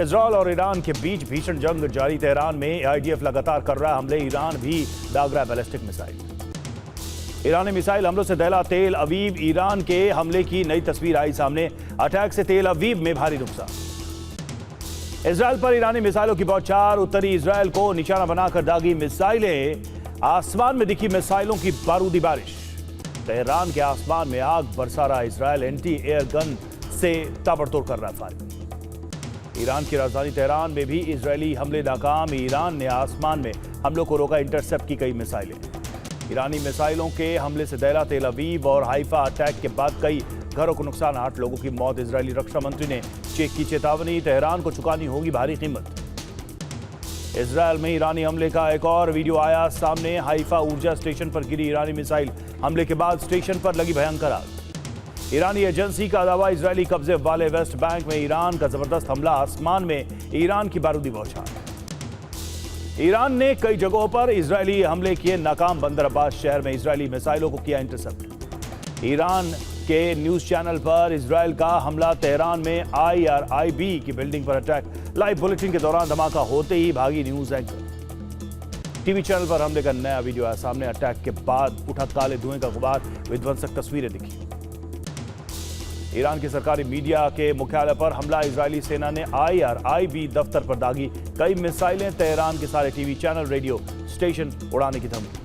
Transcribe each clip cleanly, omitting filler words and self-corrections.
Israel और Iran के बीच भीषण जंग जारी। तेहरान में आईडीएफ लगातार कर रहा है हमले। ईरान भी दाग रहा है बैलिस्टिक मिसाइल। ईरानी मिसाइल हमलों से दहला तेल अवीव। ईरान के हमले की नई तस्वीर आई सामने। अटैक से तेल अवीव में भारी नुकसान। इजरायल पर ईरानी मिसाइलों की बौछार। उत्तरी इजरायल को निशाना बनाकर दागी मिसाइलें। आसमान में दिखी मिसाइलों की बारूदी बारिश। तेहरान के आसमान में आग बरसा रहा इजरायल। एंटी एयर गन से ताबड़तोड़ कर रहा फायरिंग। ईरान की राजधानी तेहरान में भी इजरायली हमले नाकाम। ईरान ने आसमान में हमलों को रोका। इंटरसेप्ट की कई मिसाइलें। ईरानी मिसाइलों के हमले से दहला तेल अवीव और हाइफा। अटैक के बाद कई घरों को नुकसान। 8 लोगों की मौत। इजरायली रक्षा मंत्री ने चेक की चेतावनी। तेहरान को चुकानी होगी भारी कीमत। इजरायल में ईरानी हमले का एक और वीडियो आया सामने। हाइफा ऊर्जा स्टेशन पर गिरी ईरानी मिसाइल। हमले के बाद स्टेशन पर लगी भयंकर आग। ईरानी एजेंसी का दावा इजरायली कब्जे वाले वेस्ट बैंक में ईरान का जबरदस्त हमला। आसमान में ईरान की बारूदी बौछार। ईरान ने कई जगहों पर इजरायली हमले किए नाकाम। बंदर अब्बास शहर में इजरायली मिसाइलों को किया इंटरसेप्ट। ईरान के न्यूज चैनल पर इजरायल का हमला। तेहरान में IRIB की बिल्डिंग पर अटैक। लाइव बुलेटिन के दौरान धमाका होते ही भागी न्यूज एंकर। टीवी चैनल पर हमले का नया वीडियो आया सामने। अटैक के बाद उठा काले धुएं का गुबार। विध्वंसक तस्वीरें दिखी। ईरान की सरकारी मीडिया के मुख्यालय पर हमला। इजरायली सेना ने IRIB दफ्तर पर दागी कई मिसाइलें। तेहरान के सारे टीवी चैनल रेडियो स्टेशन उड़ाने की धमकी।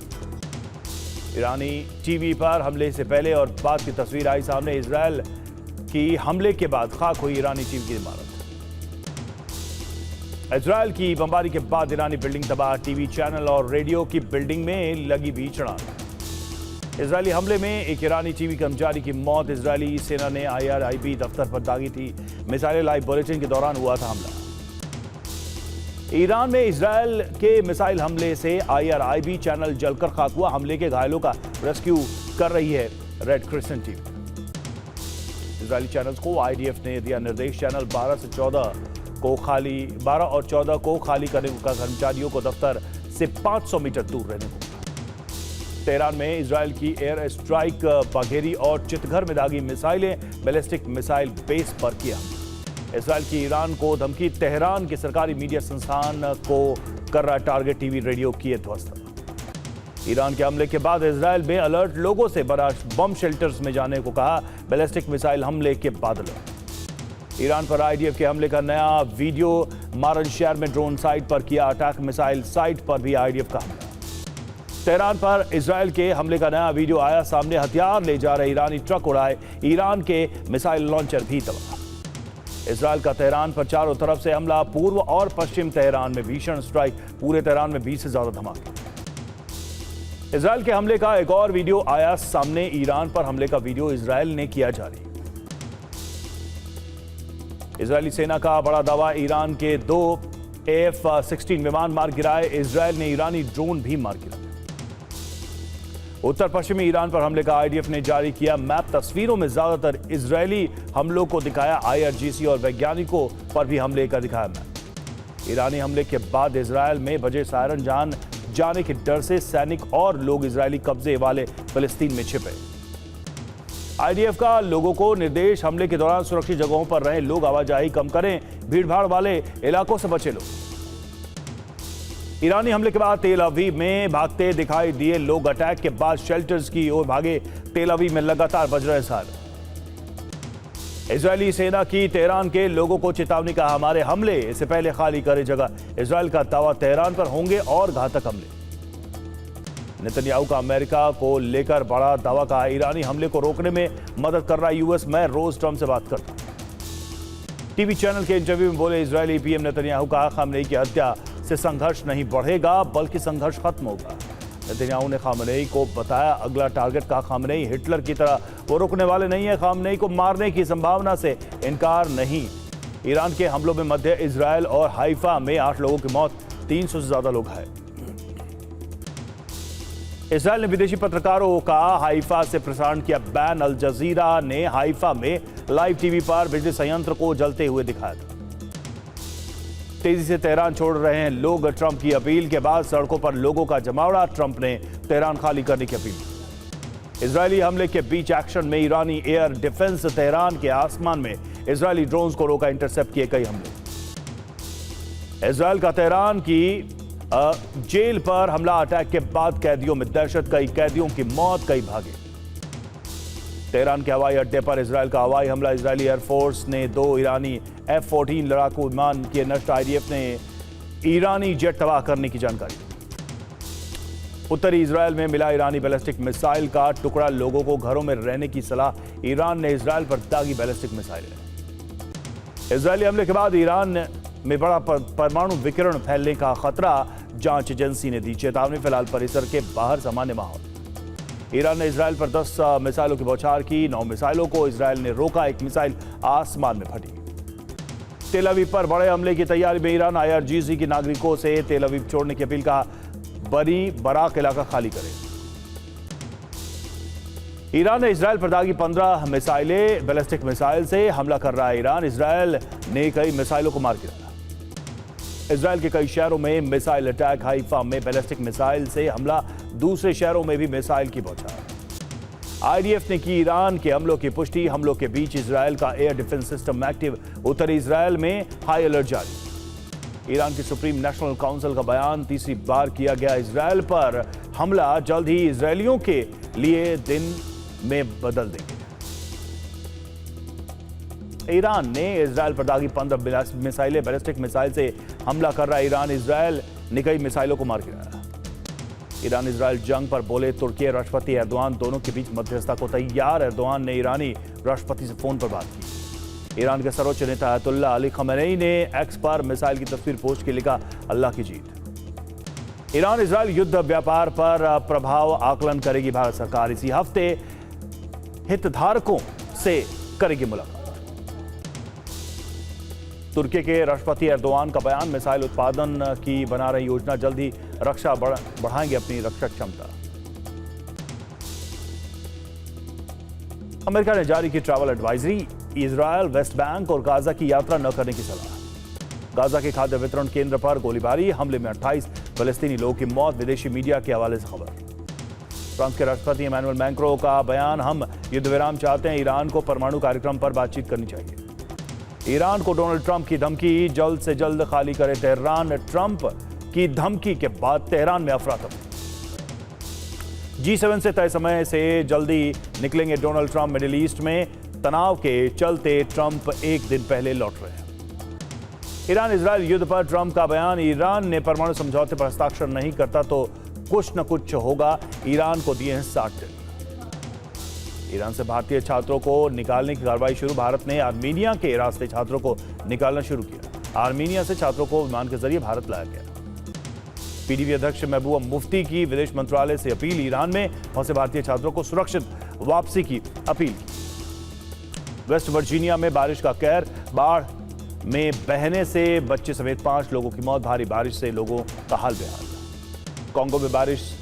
ईरानी टीवी पर हमले से पहले और बाद की तस्वीर आई सामने। इजरायल की हमले के बाद खाक हुई ईरानी टीवी की इमारत। इजरायल की बमबारी के बाद ईरानी बिल्डिंग तबाह। टीवी चैनल और रेडियो की बिल्डिंग में लगी भीषण आग। इजरायली हमले में एक ईरानी टीवी कर्मचारी की मौत। इजरायली सेना ने IRIB दफ्तर पर दागी थी मिसाइलें। लाइव बुलेटिन के दौरान हुआ था हमला। ईरान में इजरायल के मिसाइल हमले से IRIB चैनल जलकर खाक हुआ। हमले के घायलों का रेस्क्यू कर रही है red crescent team. Israeli channels को IDF ने दिया निर्देश। चैनल 12 और 14 को खाली करने का। कर्मचारियों को दफ्तर से 500 मीटर दूर रहने को। तेहरान में इजरायल की एयर स्ट्राइक। बाघेरी और चितघर में दागी मिसाइलें। बैलिस्टिक मिसाइल बेस पर किया। इजरायल की ईरान को धमकी। तेहरान के सरकारी मीडिया संस्थान को कर रहा टारगेट। टीवी रेडियो किए ध्वस्त। ईरान के हमले के बाद इजरायल में अलर्ट। लोगों से बड़ा बम शेल्टर्स में जाने को कहा। बैलिस्टिक मिसाइल हमले के बाद ईरान पर IDF के हमले का नया वीडियो। मारन शहर में ड्रोन साइट पर किया अटैक। मिसाइल साइट पर भी IDF का हमला। तेहरान पर इजरायल के हमले का नया वीडियो आया सामने। हथियार ले जा रहे ईरानी ट्रक उड़ाए। ईरान के मिसाइल लॉन्चर भी तबाह। इजरायल का तेहरान पर चारों तरफ से हमला। पूर्व और पश्चिम तेहरान में भीषण स्ट्राइक। पूरे तेहरान में 20 से ज्यादा धमाके। इजरायल के हमले का एक और वीडियो आया सामने। ईरान पर हमले का वीडियो इजरायल ने किया जारी। इजरायली सेना का बड़ा दावा। ईरान के 2 F-16 विमान मार गिराए। इजरायल ने ईरानी ड्रोन भी मार गिराए। उत्तर पश्चिमी ईरान पर हमले का IDF ने जारी किया मैप। तस्वीरों में ज्यादातर इजरायली हमलों को दिखाया। IRGC और वैज्ञानिकों पर भी हमले का दिखाया मैप। ईरानी हमले के बाद इजरायल में बजे सायरन। जान जाने के डर से सैनिक और लोग इजरायली कब्जे वाले फिलिस्तीन में छिपे। IDF का लोगों को निर्देश। हमले के दौरान सुरक्षित जगहों पर रहें। लोग आवाजाही कम करें। भीड़भाड़ वाले इलाकों से बचे लोग। ईरानी हमले के बाद तेल अवीव में भागते दिखाई दिए लोग। अटैक के बाद शेल्टर्स की ओर भागे। तेल अवीव में लगातार बज रहे साल। इजरायली सेना की तेहरान के लोगों को चेतावनी। कहा हमारे हमले से पहले खाली करे जगह। इजरायल का दावा तेहरान पर होंगे और घातक हमले। नेतन्याहू का अमेरिका को लेकर बड़ा दावा। कहा ईरानी हमले को रोकने में मदद कर रहा US। मैं रोज ट्रंप से बात करता। टीवी चैनल के इंटरव्यू में बोले इजरायली PM नेतन्याहू। कहा खामनेई की हत्या से संघर्ष नहीं बढ़ेगा बल्कि संघर्ष खत्म होगा। नेतन्याहू ने खामनेई को बताया अगला टारगेट। कहा खामनेई हिटलर की तरह वो रुकने वाले नहीं है। खामनेई को मारने की संभावना से इनकार नहीं। ईरान के हमलों में मध्य इजरायल और हाइफा में 8 लोगों की मौत। 300 से ज्यादा लोग घायल। इजरायल ने विदेशी पत्रकारों का हाइफा से प्रसारण किया बैन। अल जजीरा ने हाइफा में लाइव टीवी पर बिजली संयंत्र को जलते हुए दिखाया था। तेजी से तेहरान छोड़ रहे हैं लोग। ट्रंप की अपील के बाद सड़कों पर लोगों का जमावड़ा। ट्रंप ने तेहरान खाली करने की अपील। इजरायली हमले के बीच एक्शन में ईरानी एयर डिफेंस। तेहरान के आसमान में इजरायली ड्रोन्स को रोका। इंटरसेप्ट किए कई हमले। इजराइल का तेहरान की जेल पर हमला, अटैक के बाद कैदियों में दहशत, कई कैदियों की मौत, कई भागे। तेहरान के हवाई अड्डे पर इजराइल का हवाई हमला, इजरायली एयरफोर्स ने 2 ईरानी F-14 लड़ाकू विमान किए नष्ट, IDF ने ईरानी जेट तबाह करने की जानकारी। उत्तरी इजराइल में मिला ईरानी बैलिस्टिक मिसाइल का टुकड़ा, लोगों को घरों में रहने की सलाह, ईरान ने इजराइल पर दागी बैलिस्टिक मिसाइल। इजरायली हमले के बाद ईरान में बड़ा परमाणु विकिरण फैलने का खतरा, जांच एजेंसी ने दी चेतावनी, फिलहाल परिसर के बाहर सामान्य माहौल। ईरान ने इजराइल पर 10 मिसाइलों की बौछार की, 9 मिसाइलों को इजराइल ने रोका, 1 मिसाइल आसमान में फटी। तेल अवीव पर बड़े हमले की तैयारी में ईरान, IRGC की नागरिकों से तेल अवीव छोड़ने की अपील, कहा बरी बराक इलाका खाली करे। ईरान ने इजराइल पर दागी 15 मिसाइलें, बैलिस्टिक मिसाइल से हमला कर रहा है ईरान, इजराइल ने कई मिसाइलों को मार गिराया। इजराइल के कई शहरों में मिसाइल अटैक, हाइफा में बैलिस्टिक मिसाइल से हमला, दूसरे शहरों में भी मिसाइल की बौछार। IDF ने की ईरान के हमलों की पुष्टि, हमलों के बीच इजराइल का एयर डिफेंस सिस्टम एक्टिव, उत्तरी इजराइल में हाई अलर्ट जारी। ईरान की सुप्रीम नेशनल काउंसिल का बयान, तीसरी बार किया गया इजराइल पर हमला, जल्द ही इजरायलियों के लिए दिन में बदल देंगे। ईरान ने इजराइल पर दागी 15 मिसाइलें, बैलिस्टिक मिसाइल से हमला कर रहा ईरान, इजराइल ने कई मिसाइलों को मार गिराया। ईरान इजराइल जंग पर बोले तुर्की राष्ट्रपति एर्दोआन, दोनों के बीच मध्यस्थता को तैयार। एर्दोआन ने ईरानी राष्ट्रपति से फोन पर बात की। ईरान के सर्वोच्च नेता अयतुल्ला अली खमेनेई ने एक्स पर मिसाइल की तस्वीर पोस्ट की, लिखा अल्लाह की जीत। ईरान इजराइल युद्ध व्यापार पर प्रभाव आकलन करेगी भारत सरकार, इसी हफ्ते हितधारकों से करेगी मुलाकात। तुर्की के राष्ट्रपति एर्दोआन का बयान, मिसाइल उत्पादन की बना रही योजना, जल्द ही रक्षा बढ़ाएंगे अपनी रक्षा क्षमता। अमेरिका ने जारी की travel advisory, Israel, West Bank और गाजा की यात्रा न करने की सलाह। गाजा के खाद्य वितरण केंद्र पर गोलीबारी, हमले में 28 फलस्तीनी लोगों की मौत, विदेशी मीडिया के हवाले से खबर। फ्रांस के राष्ट्रपति इमैनुअल मैक्रों का बयान, हम युद्ध विराम चाहते हैं, ईरान को परमाणु कार्यक्रम पर बातचीत करनी चाहिए। ईरान को डोनाल्ड ट्रंप की धमकी, जल्द से जल्द खाली करे तेहरान, ट्रंप की धमकी के बाद तेहरान में अफरा-तफरी। G7 से तय समय से जल्दी निकलेंगे डोनाल्ड ट्रंप, मिडिल ईस्ट में तनाव के चलते ट्रंप एक दिन पहले लौट रहे हैं। ईरान इजराइल युद्ध पर ट्रंप का बयान, ईरान ने परमाणु समझौते पर हस्ताक्षर नहीं करता तो कुछ न कुछ होगा, ईरान को दिए हैं 60 दिन। ईरान से भारतीय छात्रों को निकालने की कार्रवाई शुरू, भारत ने आर्मीनिया के रास्ते छात्रों को निकालना शुरू किया। आर्मीनिया से छात्रों को विमान के जरिए भारत लाया गया। PDP अध्यक्ष महबूबा मुफ्ती की विदेश मंत्रालय से अपील, ईरान में फंसे भारतीय छात्रों को सुरक्षित वापसी की अपील की। वेस्ट वर्जीनिया में बारिश का कहर, बाढ़ में बहने से बच्चे समेत 5 लोगों की मौत, भारी बारिश से लोगों का हाल बेहाल। कांगो में बारिश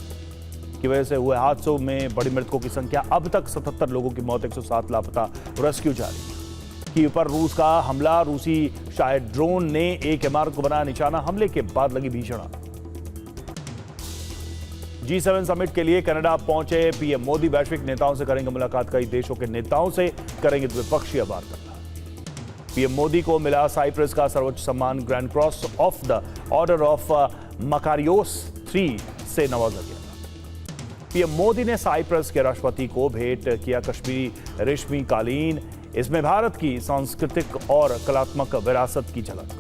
की वजह से हुए हादसों में बड़ी मृतकों की संख्या, अब तक 77 लोगों की मौत, 107 लापता, रेस्क्यू जारी। कीव पर रूस का हमला, रूसी शायद ड्रोन ने एक इमारत को बनाया निशाना, हमले के बाद लगी भीषण आग। G7 समिट के लिए कनाडा पहुंचे PM मोदी, वैश्विक नेताओं से करेंगे मुलाकात, कई देशों के नेताओं से करेंगे द्विपक्षीय वार्ता। PM मोदी को मिला साइप्रस का सर्वोच्च सम्मान, grand cross of the order of Makarios 3 से नवाजा गया। PM मोदी ने साइप्रस के राष्ट्रपति को भेंट किया कश्मीरी रेशमी कालीन, इसमें भारत की सांस्कृतिक और कलात्मक विरासत की झलक।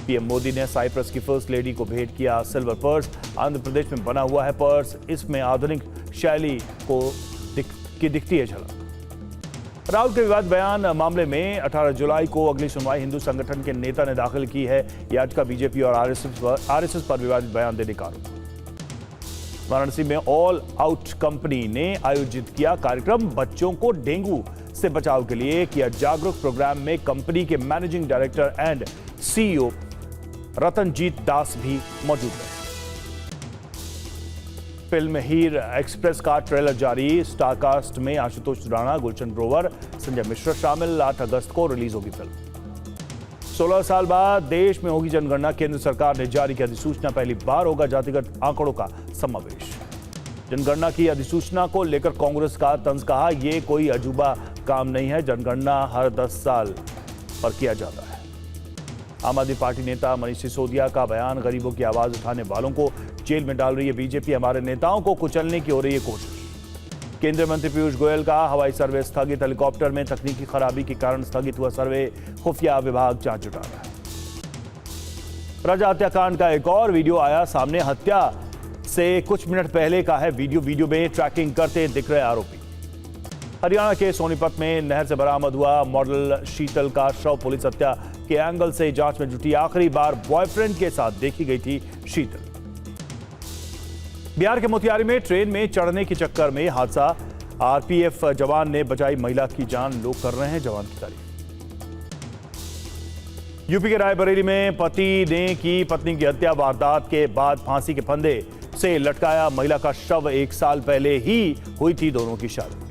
PM मोदी ने साइप्रस की फर्स्ट लेडी को भेंट किया सिल्वर पर्स, आंध्र प्रदेश में बना हुआ है पर्स, इसमें आधुनिक शैली को दिखती है झलक। राहुल के विवाद बयान मामले में 18 जुलाई को अगली सुनवाई, हिंदू संगठन के नेता ने दाखिल की है याचिका, बीजेपी और RSS पर विवादित बयान देने का आरोप। वाराणसी में ऑल आउट कंपनी ने आयोजित किया कार्यक्रम, बच्चों को डेंगू से बचाव के लिए किया जागरूक। प्रोग्राम में कंपनी के managing director and CEO Ratanjit Das भी मौजूद रहे। फिल्म हीर एक्सप्रेस का ट्रेलर जारी, स्टारकास्ट में आशुतोष राणा, गुलशन ग्रोवर, संजय मिश्रा शामिल, 8 अगस्त को रिलीज होगी फिल्म। 16 साल बाद देश में होगी जनगणना, केंद्र सरकार ने जारी की अधिसूचना, पहली बार होगा जातिगत आंकड़ों का समावेश। जनगणना की अधिसूचना को लेकर कांग्रेस का तंज, कहा यह कोई अजूबा काम नहीं है, जनगणना हर 10 साल पर किया जाता है। आम आदमी पार्टी नेता मनीष सिसोदिया का बयान, गरीबों की आवाज उठाने वालों को जेल में डाल रही है बीजेपी, हमारे नेताओं को कुचलने की हो रही है कोशिश। केंद्रीय मंत्री पीयूष गोयल का हवाई सर्वे स्थगित, हेलीकॉप्टर में तकनीकी खराबी के कारण स्थगित हुआ सर्वे, खुफिया विभाग जांच जुटा रहा है। प्रजा हत्याकांड का एक और वीडियो आया सामने, हत्या से कुछ मिनट पहले का है वीडियो में ट्रैकिंग करते दिख रहे आरोपी। हरियाणा के सोनीपत में नहर से बरामद हुआ मॉडल शीतल का शव, पुलिस हत्या के एंगल से जांच में जुटी, आखिरी बार बॉयफ्रेंड के साथ देखी गई थी शीतल। बिहार के मोतिहारी में ट्रेन में चढ़ने के चक्कर में हादसा, आरपीएफ जवान ने बचाई महिला की जान, लोग कर रहे हैं जवान की तारीफ। यूपी के रायबरेली में पति ने की पत्नी की हत्या, वारदात के बाद फांसी के फंदे से लटकाया महिला का शव, 1 साल पहले ही हुई थी दोनों की शादी।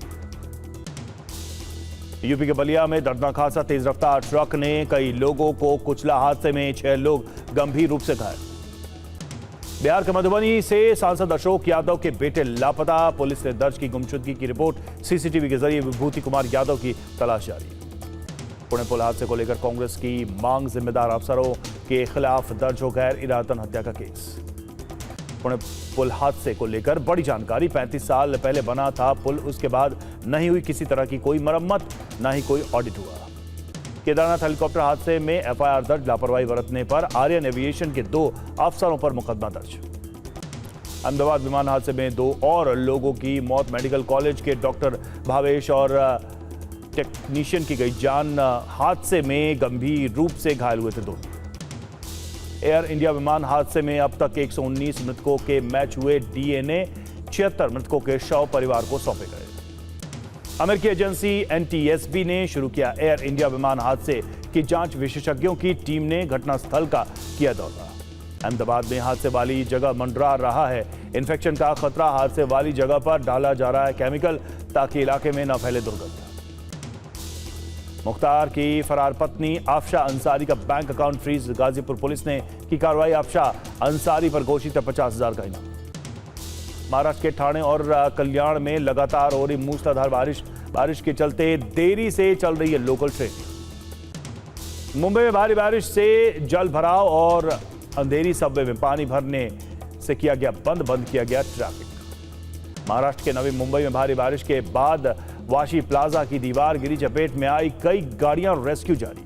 यूपी के बलिया में दर्दनाक हादसा, तेज रफ्तार ट्रक ने कई लोगों को कुचला, हादसे में 6 लोग गंभीर रूप से घायल। बिहार के मधुबनी से सांसद अशोक यादव के बेटे लापता, पुलिस ने दर्ज की गुमशुदगी की रिपोर्ट, सीसीटीवी के जरिए विभूति कुमार यादव की तलाश जारी। पुणे पुल हादसे को लेकर कांग्रेस की मांग, जिम्मेदार अफसरों के खिलाफ दर्ज हो गैर इरादतन हत्या का केस। पुणे पुल हादसे को लेकर बड़ी जानकारी, 35 साल पहले बना था पुल, उसके बाद नहीं हुई किसी तरह की कोई मरम्मत, ना ही कोई ऑडिट हुआ। केदारनाथ हेलीकॉप्टर हादसे में एफआईआर दर्ज, लापरवाही बरतने पर आर्यन एविएशन के 2 अफसरों पर मुकदमा दर्ज। अहमदाबाद विमान हादसे में 2 और लोगों की मौत, मेडिकल कॉलेज के डॉक्टर भावेश और टेक्नीशियन की गई जान, हादसे में गंभीर रूप से घायल हुए थे 2। एयर इंडिया विमान हादसे में अब तक 119 मृतकों के मैच हुए डीएनए, 76 मृतकों के शव परिवार को सौंपे गए। अमेरिकी एजेंसी एनटीएसबी ने शुरू किया एयर इंडिया विमान हादसे की जांच, विशेषज्ञों की टीम ने घटनास्थल का किया दौरा। अहमदाबाद में हादसे वाली जगह मंडरा रहा है इन्फेक्शन का खतरा, हादसे वाली जगह पर डाला जा रहा है केमिकल ताकि इलाके में न फैले दुर्गंध। मुख्तार की फरार पत्नी आफशा अंसारी का bank account freeze, Ghazipur police ने की कार्रवाई, आफशा अंसारी पर घोषित है 50,000 का इनाम। महाराष्ट्र के ठाणे और कल्याण में लगातार हो रही मूसलाधार बारिश के चलते देरी से चल रही है लोकल ट्रेन। मुंबई में भारी बारिश से जल भराव और अंधेरी सबवे में पानी भरने से किया गया बंद किया गया ट्रैफिक। महाराष्ट्र के नवी मुंबई में भारी बारिश के बाद वाशी प्लाजा की दीवार गिरी, चपेट में आई कई गाड़ियां, रेस्क्यू जारी।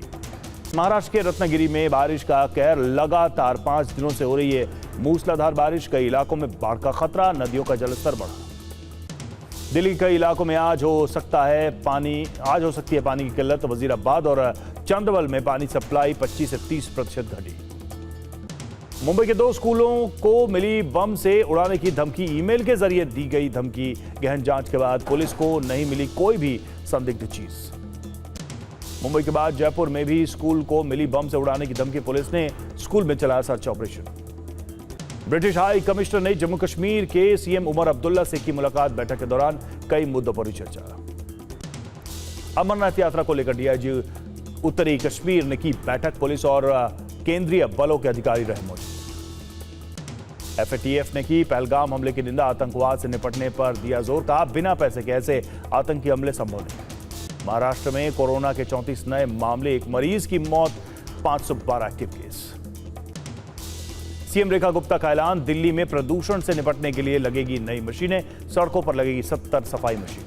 महाराष्ट्र के रत्नागिरी में बारिश का कहर, लगातार 5 दिनों से हो रही है मूसलाधार बारिश, कई इलाकों में बाढ़ का खतरा, नदियों का जलस्तर बढ़ा। दिल्ली के कई इलाकों में आज हो सकती है पानी की किल्लत, वजीराबाद और चंदवल में पानी सप्लाई 25 से 30% घटी। मुंबई के 2 स्कूलों को मिली बम से उड़ाने की धमकी, ईमेल के जरिए दी गई धमकी, गहन जांच के बाद पुलिस को नहीं मिली कोई भी संदिग्ध चीज। मुंबई के बाद जयपुर में भी स्कूल को मिली बम से उड़ाने की धमकी, पुलिस ने स्कूल में चलाया search operation. British high commissioner ने जम्मू कश्मीर के सीएम उमर अब्दुल्ला से की मुलाकात, बैठक के दौरान कई मुद्दों पर हुई चर्चा। अमरनाथ यात्रा को लेकर डीआईजी उत्तरी कश्मीर ने की बैठक, पुलिस और केंद्रीय बलों के अधिकारी रहे मौजूद। एफएटीएफ ने की पहलगाम हमले की निंदा, आतंकवाद से निपटने पर दिया जोर, कहा बिना पैसे के ऐसे आतंकी हमले संभव नहीं। महाराष्ट्र में कोरोना के 34 नए मामले, 1 मरीज की मौत, 512 active case. CM Rekha Gupta का ऐलान, दिल्ली में प्रदूषण से निपटने के लिए लगेगी नई मशीनें, सड़कों पर लगेगी 70 सफाई मशीन।